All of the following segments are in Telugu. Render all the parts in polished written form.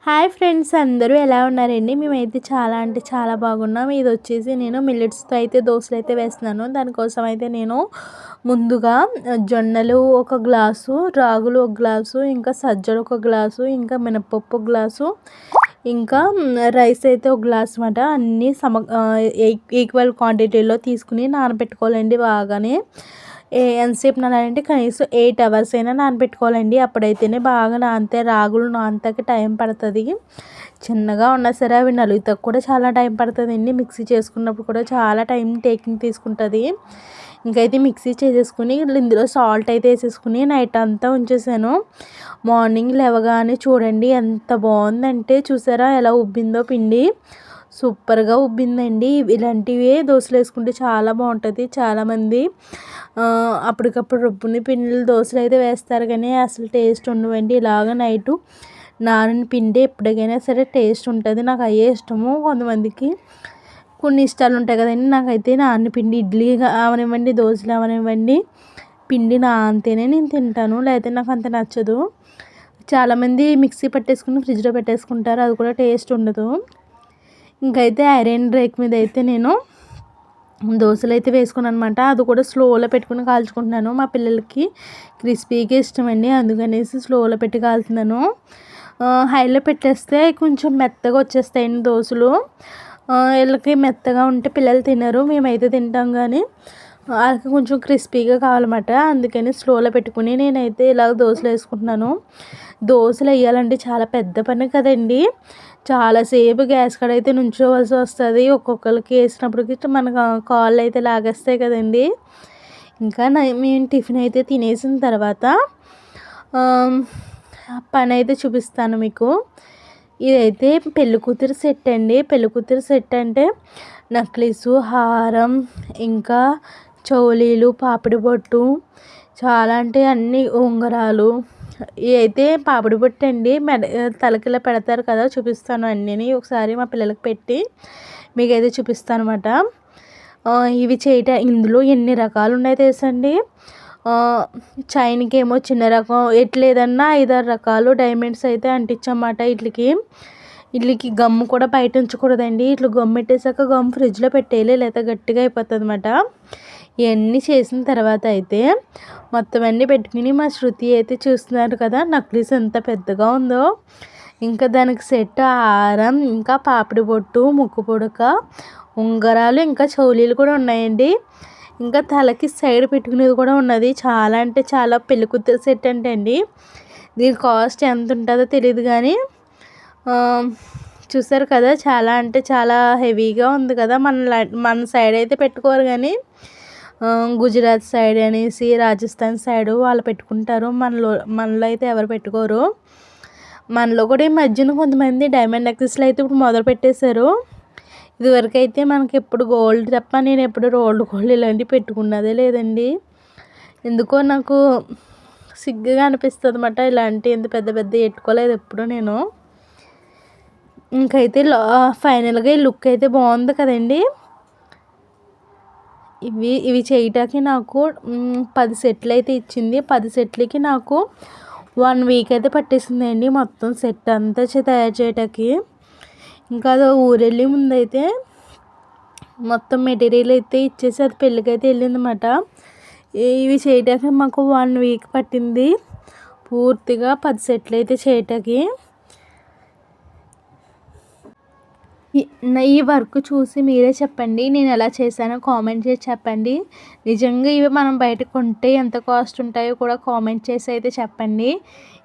హాయ్ ఫ్రెండ్స్, అందరూ ఎలా ఉన్నారండి? మేమైతే చాలా అంటే చాలా బాగున్నాం. ఇది వచ్చేసి నేను మిల్లెట్స్తో అయితే దోశలు అయితే వేస్తున్నాను. దానికోసం అయితే నేను ముందుగా జొన్నలు ఒక గ్లాసు, రాగులు ఒక గ్లాసు, ఇంకా సజ్జలు ఒక గ్లాసు, ఇంకా మినపప్పు ఒక గ్లాసు, ఇంకా రైస్ అయితే ఒక గ్లాస్ మాట అన్నీ ఈక్వల్ క్వాంటిటీలో తీసుకుని నానబెట్టుకోవాలండి. బాగానే ఎంతసేపు నానాలంటే కనీసం 8 అవర్స్ అయినా నానబెట్టుకోవాలండి. అప్పుడైతేనే బాగా నానితే, రాగులు నానతాకి టైం పడుతుంది. చిన్నగా ఉన్నా సరే అవి నలుగుతాకి కూడా చాలా టైం పడుతుందండి. మిక్సీ చేసుకున్నప్పుడు కూడా చాలా టైం టేకింగ్ తీసుకుంటుంది. ఇంకైతే మిక్సీ చేసేసుకుని ఇందులో సాల్ట్ అయితే వేసేసుకుని నైట్ అంతా ఉంచేసాను. మార్నింగ్ లేవగానే చూడండి ఎంత బాగుందంటే, చూసారా ఎలా ఉబ్బిందో పిండి. సూపర్గా ఉబ్బిందండి. ఇలాంటివి దోశలు వేసుకుంటే చాలా బాగుంటుంది. చాలామంది అప్పటికప్పుడు రుబ్బుని పిండిలు దోశలు అయితే వేస్తారు, కానీ అసలు టేస్ట్ ఉండవండి. ఇలాగ నైటు నానిన పిండి ఎప్పటికైనా సరే టేస్ట్ ఉంటుంది. నాకు అయ్యే ఇష్టము. కొంతమందికి కొన్ని ఇష్టాలు ఉంటాయి కదండి. నాకైతే నానిన పిండి ఇడ్లీ అవనివ్వండి, దోశలు అవనివ్వండి, పిండి నానితేనే నేను తింటాను, లేకపోతే నాకు అంత నచ్చదు. చాలామంది మిక్సీ పట్టేసుకుని ఫ్రిడ్జ్లో పెట్టేసుకుంటారు, అది కూడా టేస్ట్ ఉండదు. ఇంకైతే ఐరన్ రేక్ మీద అయితే నేను దోశలు అయితే వేసుకున్నాను అనమాట. అది కూడా స్లోలో పెట్టుకుని కాల్చుకుంటున్నాను. మా పిల్లలకి క్రిస్పీగా ఇష్టమండి, అందుకనేసి స్లోలో పెట్టి కాల్చుతున్నాను. హైలో పెట్టేస్తే కొంచెం మెత్తగా వచ్చేస్తాయండి దోశలు. వీళ్ళకి మెత్తగా ఉంటే పిల్లలు తినరు, మేమైతే తింటాం, కానీ వాళ్ళకి కొంచెం క్రిస్పీగా కావాలన్నమాట. అందుకని స్లోలో పెట్టుకుని నేనైతే ఇలా దోశలు వేసుకుంటున్నాను. దోశలు వేయాలంటే చాలా పెద్ద పని కదండి. చాలాసేపు గ్యాస్ కాడ అయితే నుంచోవలసి వస్తుంది. ఒక్కొక్కరికి వేసినప్పటికి మన కాళ్ళు అయితే లాగేస్తాయి కదండి. ఇంకా మేము టిఫిన్ అయితే తినేసిన తర్వాత పని అయితే చూపిస్తాను మీకు. ఇదైతే పెళ్ళికూతురు సెట్ అండి. పెళ్ళికూతురు సెట్ అంటే నక్లీసు, హారం, ఇంకా చౌలీలు, పాపిడి బొట్టు, చాలా అంటే అన్ని ఉంగరాలు. ఇవి అయితే పాపిడి బొట్టు అండి, తలకిలా పెడతారు కదా, చూపిస్తాను అన్నీ ఒకసారి మా పిల్లలకి పెట్టి మీకైతే చూపిస్తాను అనమాట. ఇవి ఇందులో ఎన్ని రకాలు ఉన్నాయో తెలుసండి. చైన్కి ఏమో చిన్న రకం, ఎట్లేదన్నా 5-6 రకాలు డైమండ్స్ అయితే అంటించమాట. ఇట్లకి గమ్ము కూడా బయట ఉంచకూడదండి. ఇట్లా గమ్ము పెట్టేసాక గమ్ము ఫ్రిడ్జ్లో పెట్టేయాలి, లేకపోతే గట్టిగా అయిపోతుంది అనమాట. ఇవన్నీ చేసిన తర్వాత అయితే మొత్తం అన్నీ పెట్టుకుని మా శృతి అయితే చూస్తున్నారు కదా నక్లీస్ ఎంత పెద్దగా ఉందో. ఇంకా దానికి సెట్ హారం, ఇంకా పాపిడి బొట్టు, ముక్కు పుడక, ఉంగరాలు, ఇంకా చౌలీలు కూడా ఉన్నాయండి. ఇంకా తలకి సైడ్ పెట్టుకునేది కూడా ఉన్నది. చాలా అంటే చాలా పెళ్ళికూతురు సెట్ అంటే అండి. దీని కాస్ట్ ఎంత ఉంటుందో తెలియదు, కానీ చూసారు కదా చాలా అంటే చాలా హెవీగా ఉంది కదా. మన సైడ్ అయితే పెట్టుకోరు, కానీ గుజరాత్ సైడ్ అనేసి, రాజస్థాన్ సైడు వాళ్ళు పెట్టుకుంటారు. మనలో అయితే ఎవరు పెట్టుకోరు. మనలో కూడా ఈ మధ్యన కొంతమంది డైమండ్ నెక్లెస్లు అయితే ఇప్పుడు మొదలు పెట్టేశారు. ఇదివరకు అయితే మనకి ఎప్పుడు గోల్డ్ తప్ప నేను ఎప్పుడు గోల్డ్ ఇలాంటివి పెట్టుకున్నదే లేదండి. ఎందుకో నాకు సిగ్గుగా అనిపిస్తుంది అన్నమాట. ఇలాంటి ఇంత పెద్ద పెద్ద పెట్టుకోలేదు ఎప్పుడు నేను. ఇంకైతే ఫైనల్గా ఈ లుక్ అయితే బాగుంది కదండి. ఇవి చేయటానికి నాకు 10 సెట్లు అయితే ఇచ్చింది. 10 సెట్లకి నాకు 1 వీక్ అయితే పట్టేసిందండి మొత్తం సెట్ అంతా తయారు చేయటానికి. ఇంకా అది ఊరెళ్ళి ముందైతే మొత్తం మెటీరియల్ అయితే ఇచ్చేసి అది పెళ్ళికైతే వెళ్ళిందన్నమాట. ఇవి చేయటానికి మాకు 1 వీక్ పట్టింది పూర్తిగా 10 సెట్లు అయితే చేయటానికి. ఈ వర్క్ చూసి మీరే చెప్పండి, నేను ఎలా చేశానో కామెంట్ చేసి చెప్పండి. నిజంగా ఇవి మనం బయట కొంటే ఎంత కాస్ట్ ఉంటాయో కూడా కామెంట్ చేసి అయితే చెప్పండి.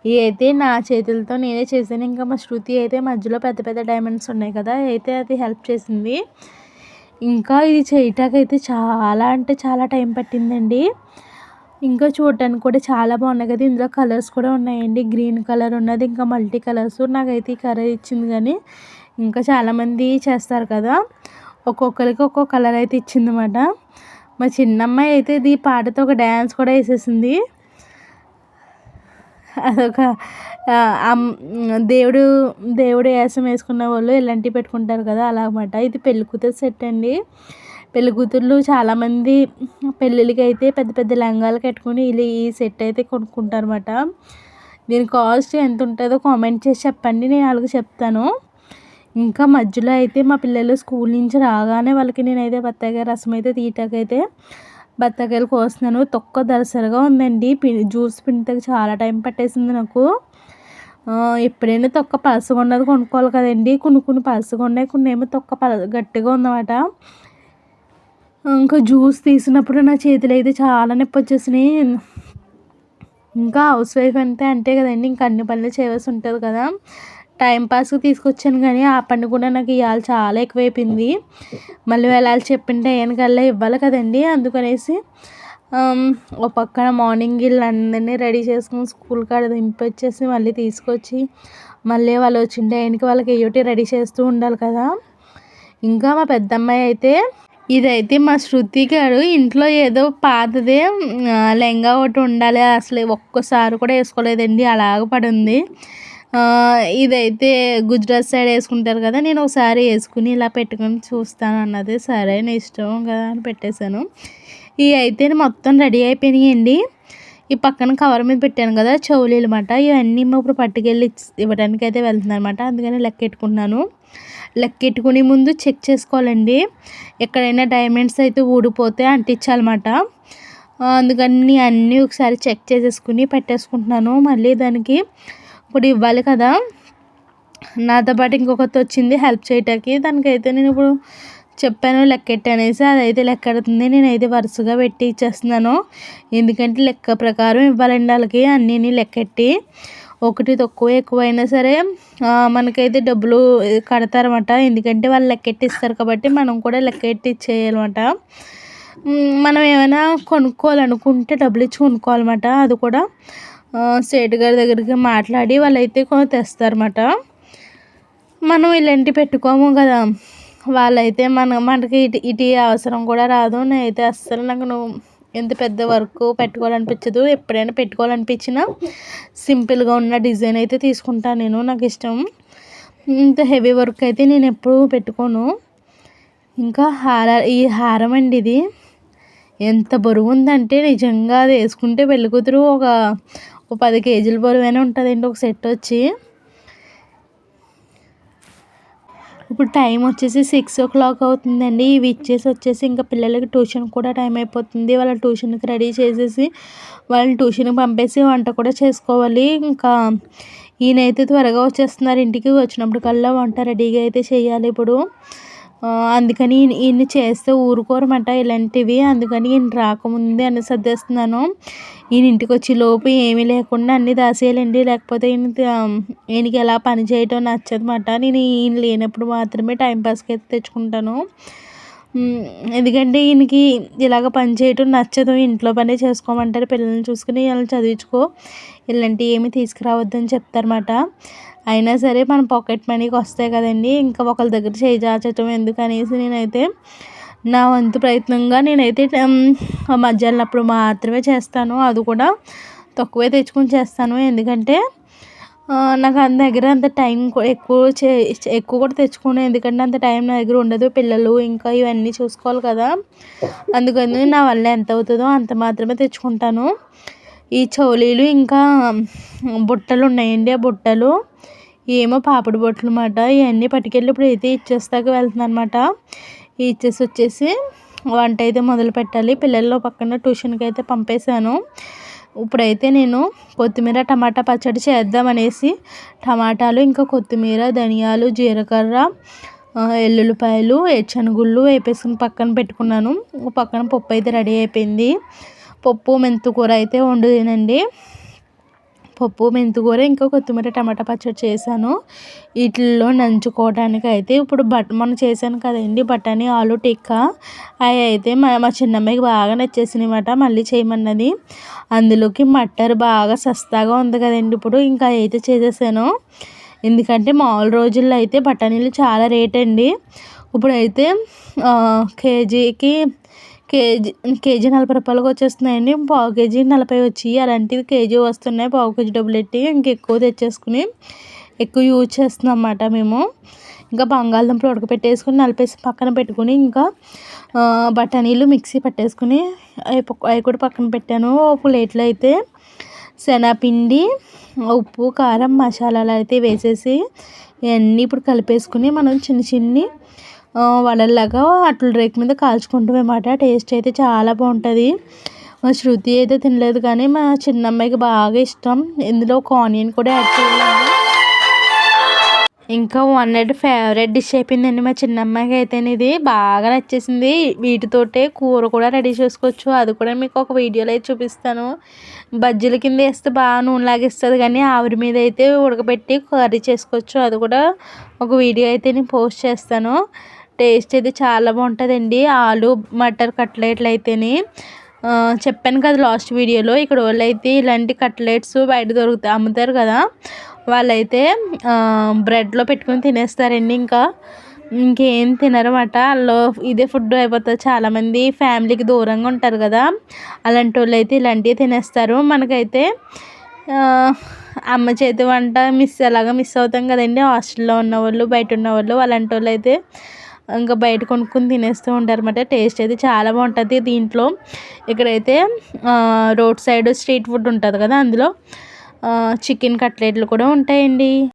ఇవి అయితే నా చేతులతో నేనే చేశాను. ఇంకా మా శృతి అయితే మధ్యలో పెద్ద పెద్ద డైమండ్స్ ఉన్నాయి కదా, అయితే అది హెల్ప్ చేసింది. ఇంకా ఇది చేయటానికైతే చాలా అంటే చాలా టైం పట్టిందండి. ఇంకా చూడటానికి కూడా చాలా బాగున్నాయి కదా. ఇందులో కలర్స్ కూడా ఉన్నాయండి. గ్రీన్ కలర్ ఉన్నది, ఇంకా మల్టీ కలర్స్. నాకైతే ఈ కలర్ ఇచ్చింది, కానీ ఇంకా చాలామంది చేస్తారు కదా, ఒక్కొక్కరికి ఒక్కొక్క కలర్ అయితే ఇచ్చిందన్నమాట. మా చిన్నమ్మాయి అయితే ఈ పాటతో ఒక డ్యాన్స్ కూడా వేసేసింది. అదొక దేవుడు వేషం వేసుకున్న వాళ్ళు ఇలాంటివి పెట్టుకుంటారు కదా, అలాగమాట. ఇది పెళ్ళికూతురు సెట్ అండి. పెళ్ళికూతుర్లు చాలామంది పెళ్ళిళ్ళకి అయితే పెద్ద పెద్ద లంగాలు కట్టుకుని ఈ సెట్ అయితే కొనుక్కుంటారు అన్నమాట. దీని కాస్ట్ ఎంత ఉంటుందో కామెంట్ చేసి చెప్పండి, నేను వాళ్ళకి చెప్తాను. ఇంకా మధ్యలో అయితే మా పిల్లలు స్కూల్ నుంచి రాగానే వాళ్ళకి నేనైతే బత్తాయికాయ రసం అయితే తీయటాకైతే బత్తాయికాయలు కోస్తున్నాను. తొక్క దరసరిగా ఉందండి, జ్యూస్ పిండితే చాలా టైం పట్టేసింది నాకు. ఎప్పుడైనా తొక్క పలసగా ఉన్నది కొనుక్కోవాలి కదండి, కొన్ని పలసగా ఉన్నాయి, కొన్ని ఏమో తొక్క గట్టిగా ఉందన్నమాట. ఇంకా జ్యూస్ తీసినప్పుడు నా చేతులు అయితే చాలా నొప్పి వచ్చేసినాయి. ఇంకా హౌస్ వైఫ్ అంతే కదండి, ఇంకా అన్ని పనులు చేయవలసి ఉంటుంది కదా. టైంపాస్కి తీసుకొచ్చాను కానీ ఆ పని కూడా నాకు ఇవాళ చాలా ఎక్కువైపోయింది. మళ్ళీ వెళ్ళాలి చెప్పిన టైంకల్లా ఇవ్వాలి కదండి, అందుకనేసి ఒక పక్కన మార్నింగ్ వీళ్ళందరినీ రెడీ చేసుకుని స్కూల్ కాడ దింపొచ్చేసి మళ్ళీ తీసుకొచ్చి మళ్ళీ వాళ్ళు వచ్చిన టైంకి వాళ్ళకి ఏయోటి రెడీ చేస్తూ ఉండాలి కదా. ఇంకా మా పెద్దమ్మాయి అయితే ఇదైతే మా శృతి గారు ఇంట్లో ఏదో పాతదే లెహంగా ఒకటి ఉండాలి, అసలు ఒక్కసారి కూడా వేసుకోలేదండి, అలాగ పడుంది. ఇదైతే గుజరాత్ సైడ్ వేసుకుంటారు కదా, నేను ఒకసారి వేసుకుని ఇలా పెట్టుకొని చూస్తాను అన్నది. సరే నీ ఇష్టం కదా అని పెట్టేశాను. ఇవి అయితే మొత్తం రెడీ అయిపోయినాయండి. ఈ పక్కన కవర్ మీద పెట్టాను కదా చెవులీలు అన్నమాట, ఇవన్నీ ఇప్పుడు పట్టుకెళ్ళి ఇవ్వడానికి అయితే వెళ్తున్నాను అనమాట. అందుకని లెక్కెట్టుకుంటున్నాను. లెక్కెట్టుకునే ముందు చెక్ చేసుకోవాలండి, ఎక్కడైనా డైమండ్స్ అయితే ఊడిపోతే అంటించాలన్నమాట. అందుకని అన్నీ ఒకసారి చెక్ చేసేసుకుని పెట్టేసుకుంటున్నాను. మళ్ళీ దానికి ఇప్పుడు ఇవ్వాలి కదా, నాతో పాటు ఇంకొకటి వచ్చింది హెల్ప్ చేయటానికి. దానికైతే నేను ఇప్పుడు చెప్పాను లెక్కెట్టి అనేసి, అదైతే లెక్కెడుతుంది. నేనైతే వరుసగా పెట్టి ఇచ్చేస్తున్నాను, ఎందుకంటే లెక్క ప్రకారం ఇవ్వాలండి వాళ్ళకి అన్నీ లెక్కెట్టి. ఒకటి తక్కువ ఎక్కువైనా సరే మనకైతే డబ్బులు కడతారన్నమాట, ఎందుకంటే వాళ్ళు లెక్కెట్టి ఇస్తారు కాబట్టి మనం కూడా లెక్కెట్టి ఇచ్చేయాలన్నమాట. మనం ఏమైనా కొనుక్కోవాలనుకుంటే డబ్బులు ఇచ్చి కొనుక్కోవాలన్నమాట. అది కూడా సేటు గారి దగ్గరికి మాట్లాడి వాళ్ళైతే తెస్తారన్నమాట. మనం ఇలాంటివి పెట్టుకోము కదా, వాళ్ళైతే మనకి ఇటు అవసరం కూడా రాదు. నేనైతే అస్సలు నాకు ఎంత పెద్ద వర్క్ పెట్టుకోవాలనిపించదు. ఎప్పుడైనా పెట్టుకోవాలనిపించినా సింపుల్గా ఉన్న డిజైన్ అయితే తీసుకుంటాను నేను, నాకు ఇష్టం. ఇంత హెవీ వర్క్ అయితే నేను ఎప్పుడూ పెట్టుకోను. ఇంకా ఈ హారం అండి, ఇది ఎంత బరువు ఉందంటే నిజంగా అది వేసుకుంటే పెళ్ళికూతురు ఒక 10 కేజీల బరువైనా ఉంటుందండి ఒక సెట్ వచ్చి. ఇప్పుడు టైం వచ్చేసి 6 o'clock అవుతుందండి. ఇవి ఇచ్చేసి వచ్చేసి ఇంకా పిల్లలకి ట్యూషన్ కూడా టైం అయిపోతుంది. వాళ్ళ ట్యూషన్కి రెడీ చేసేసి వాళ్ళని ట్యూషన్కి పంపేసి వంట కూడా చేసుకోవాలి. ఇంకా ఈయనైతే త్వరగా వచ్చేస్తున్నారు ఇంటికి, వచ్చినప్పటికల్లా వంట రెడీగా అయితే చేయాలి ఇప్పుడు. అందుకని ఈయన్ని చేస్తే ఊరుకోరమాట ఇలాంటివి, అందుకని ఈయన రాకముందే అన్ని సర్దేస్తున్నాను. ఈయన ఇంటికి వచ్చే లోపు ఏమీ లేకుండా అన్నీ దాసేయాలండి, లేకపోతే ఈయనకి ఎలా పని చేయటం నచ్చదన్నమాట. నేను ఈయన లేనప్పుడు మాత్రమే టైంపాస్కి అయితే తెచ్చుకుంటాను, ఎందుకంటే ఈయనకి ఇలాగ పని చేయటం నచ్చదు. ఇంట్లో పనే చేసుకోమంటారు, పిల్లల్ని చూసుకుని వాళ్ళని చదివించుకో, ఇలాంటివి ఏమీ తీసుకురావద్దని చెప్తారన్నమాట. అయినా సరే మన పాకెట్ మనీకి వస్తాయి కదండి, ఇంకా ఒకరి దగ్గర చేయి చాచటం ఎందుకనేసి నేనైతే నా వంతు ప్రయత్నంగా నేనైతే మధ్యాహ్నం అప్పుడు మాత్రమే చేస్తాను. అది కూడా తక్కువే తెచ్చుకొని చేస్తాను, ఎందుకంటే నాకు అంత దగ్గర అంత టైం ఎక్కువ కూడా తెచ్చుకోను, ఎందుకంటే అంత టైం నా దగ్గర ఉండదు. పిల్లలు ఇంకా ఇవన్నీ చూసుకోవాలి కదా, అందుకని నా వల్ల ఎంత అవుతుందో అంత మాత్రమే తెచ్చుకుంటాను. ఈ చౌలీలు ఇంకా బుట్టలు ఉన్నాయండి, ఆ బుట్టలు ఏమో పాపిడి బొట్లు అన్నమాట. ఇవన్నీ పట్టుకెళ్ళి ఇప్పుడు అయితే ఇచ్చేస్తాక వెళ్తున్నాను అనమాట. ఇచ్చేసి వచ్చేసి వంట అయితే మొదలు పెట్టాలి. పిల్లల్లో పక్కన ట్యూషన్కి అయితే పంపేశాను. ఇప్పుడైతే నేను కొత్తిమీర టమాటా పచ్చడి చేద్దామనేసి టమాటాలు ఇంకా కొత్తిమీర ధనియాలు జీలకర్ర ఎల్లుల్లిపాయలు శనగుళ్ళు వేపేసుకుని పక్కన పెట్టుకున్నాను. పక్కన పప్పు అయితే రెడీ అయిపోయింది. పప్పు మెంతికూర అయితే వండుతానండి, పప్పు మెంతికూర ఇంకా కొత్తిమీర టమాటా పచ్చడి చేశాను. వీటిల్లో నంచుకోవడానికి అయితే ఇప్పుడు మనం చేశాను కదండి బఠానీ ఆలు టిక్కా, అవి అయితే మా చిన్నమ్మాయికి బాగా నచ్చేసినాయి అన్నమాట, మళ్ళీ చేయమన్నది. అందులోకి మటర్ బాగా సస్తాగా ఉంది కదండి ఇప్పుడు, ఇంకా అయితే చేసేసాను. ఎందుకంటే మామూలు రోజుల్లో అయితే బఠానీలు చాలా రేట్ అండి, ఇప్పుడైతే కేజీ 40 రూపాయలకి వచ్చేస్తున్నాయండి. పావు కేజీ 40 వచ్చి, అలాంటివి కేజీ వస్తున్నాయి పావు కేజీ డబ్బులు పెట్టి. ఇంకెక్కువ తెచ్చేసుకుని ఎక్కువ యూజ్ చేస్తున్నాం అన్నమాట మేము. ఇంకా బంగాళదుంపలు ఉడకపెట్టేసుకుని నలిపేసి పక్కన పెట్టుకుని ఇంకా బఠానీలు మిక్సీ పట్టేసుకుని అవి కూడా పక్కన పెట్టాను. ప్లేట్లో అయితే శనగపిండి, ఉప్పు, కారం, మసాలాలు అయితే వేసేసి ఇవన్నీ ఇప్పుడు కలిపేసుకుని మనం చిన్ని వడల్లాగా అట్ల రేకు మీద కాల్చుకుంటామన్నమాట. టేస్ట్ అయితే చాలా బాగుంటుంది. మా శృతి అయితే తినలేదు కానీ మా చిన్నమ్మాయికి బాగా ఇష్టం. ఇందులో ఒక ఆనియన్ కూడా యాడ్ చేయాలి. ఇంకా వన్ అండ్ ఫేవరెట్ డిష్ అయిపోయిందండి మా చిన్నమ్మాయికి అయితే. ఇది బాగా నచ్చేసింది. వీటితోటే కూర కూడా రెడీ చేసుకోవచ్చు. అది కూడా మీకు ఒక వీడియోలో అయితే చూపిస్తాను. బజ్జీల కింద వేస్తే బాగా నూనె లాగిస్తుంది కానీ ఆవిరి మీద అయితే ఉడకబెట్టి కర్రీ చేసుకోవచ్చు. అది కూడా ఒక వీడియో అయితే నేను పోస్ట్ చేస్తాను. టేస్ట్ అయితే చాలా బాగుంటుందండి. ఆలు మటర్ కట్లెట్లు అయితేని చెప్పాను కదా లాస్ట్ వీడియోలో. ఇక్కడ వాళ్ళు అయితే ఇలాంటి కట్లెట్స్ బయట అమ్ముతారు కదా, వాళ్ళైతే బ్రెడ్లో పెట్టుకొని తినేస్తారండి. ఇంకేం తినరన్నమాట. వాళ్ళు ఇదే ఫుడ్ అయిపోతుంది. చాలామంది ఫ్యామిలీకి దూరంగా ఉంటారు కదా, అలాంటి వాళ్ళు అయితే ఇలాంటివి తినేస్తారు. మనకైతే అమ్మ చేతి వంట ఎలాగ మిస్ అవుతాం కదండి. హాస్టల్లో ఉన్నవాళ్ళు, బయట ఉన్నవాళ్ళు, అలాంటి వాళ్ళు అయితే ఇంకా బయట కొనుక్కొని తినేస్తూ ఉంటారు అన్నమాట. టేస్ట్ అయితే చాలా బాగుంటుంది దీంట్లో. ఇక్కడైతే రోడ్ సైడ్ స్ట్రీట్ ఫుడ్ ఉంటుంది కదా, అందులో చికెన్ కట్లెట్లు కూడా ఉంటాయండి.